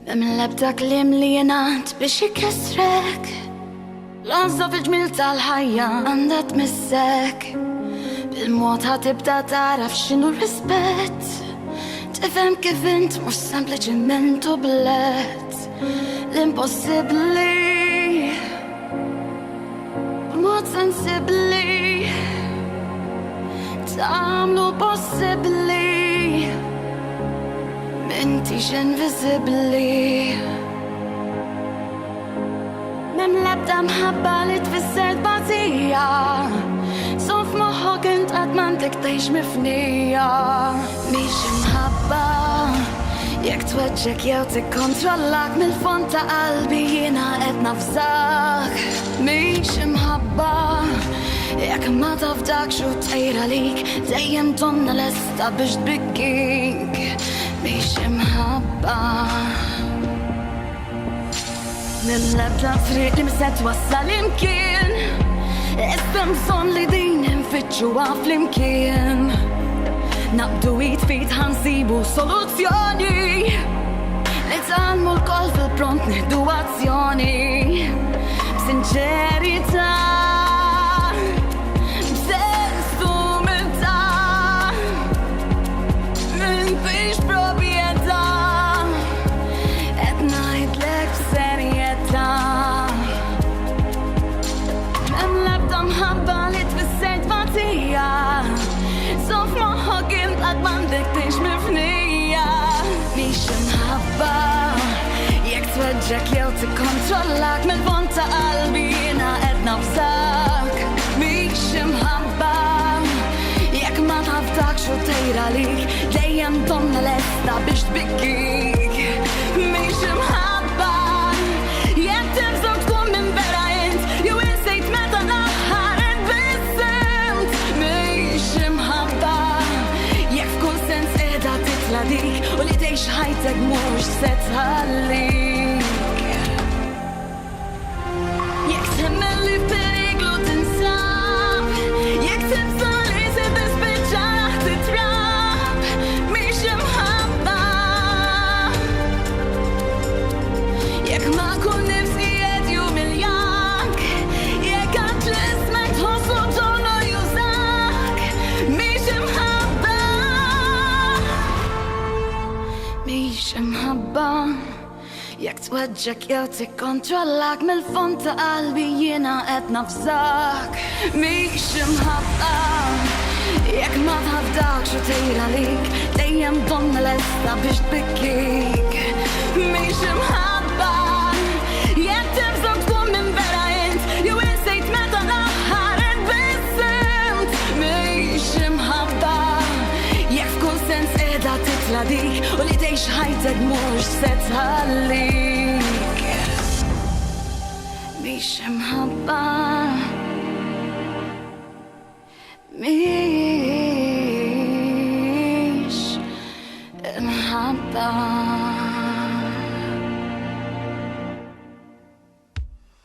L-ebda klim li jenat biex jikesrek, l-għazza fil-ġmil tal-ħajja għandha tmissek. Bil-mod ħatibda taraf x'inhu rispett, tifhem kif int mhux sempliċiment ublet. L-impossibbli b'mod sensibbli tagħmlu possibbli. M'intix invisibli. Mem l-ebda mħabba li tfisser tbatija, sof moħħok int qatt m'għandek tgħix mifnija. Mhix imħabba jekk tweġġek jew tikkontrollak mill-fond ta' qalbi jiena qed nafżak. Mhix imħabba jekk ma tafdakx u tgħira lik dejjem tonna lesta biex tbikkik. Mhix imħabba mill-ebda triq li mset wassal imkien, issa bżonn li din infittxuha flimkien. Naqbdu id-fit ħansibu soluzzjoni, nitgħallmu l-koll fil-pront nieħdu azzjoni. B'sinċerità, b'sens umiltà, m'intix proprjetà, qed ngħidlek b'serjetà. M'hemm l-ebda mħabba li tfisser tbatija, sof moħħok int qatt m'għandek tgħix mifnija. Mhix imħabba jekk tweġġek jew tikkontrollak mill-fond ta' qalbi jiena qed nafżak. Mhix imħabba jekk ma tafdakx u tgħira lik dejjem tonna lesta biex tbikkik. Mhix imħabba jekk tibżgħu tkun minn vera int jew insejt meta l-aħħar inbissimt. Mhix imħabba jekk f'kull sens qiegħda titla' dik u li tgħix ħajtek mhux se tħallik. Jekk temmel li f'periklu tinsab, jekk tibżgħu li se tispiċċa raħ titrab. Mhix imħabba jekk ma kun nifsi qed jumiljak, jekk għand ġismek tħossu tonnu jużak. Mhix imħabba, mhix imħabba jekk tweġġek jew tikkontrollak mill-fond ta' qalbi jiena qed nafżak. Mhix imħabba jekk ma tafdakx u tgħira lik dejjem tonna lesta biex tbikkik. Mhix imħabba jekk tibżgħu tkun minn vera int jew insejt meta l-aħħar inbissimt. Mhix imħabba jekk f'kull sens qiegħda titla' dik u li tgħix ħajtek mhux se tħallik. Mhix imħabba.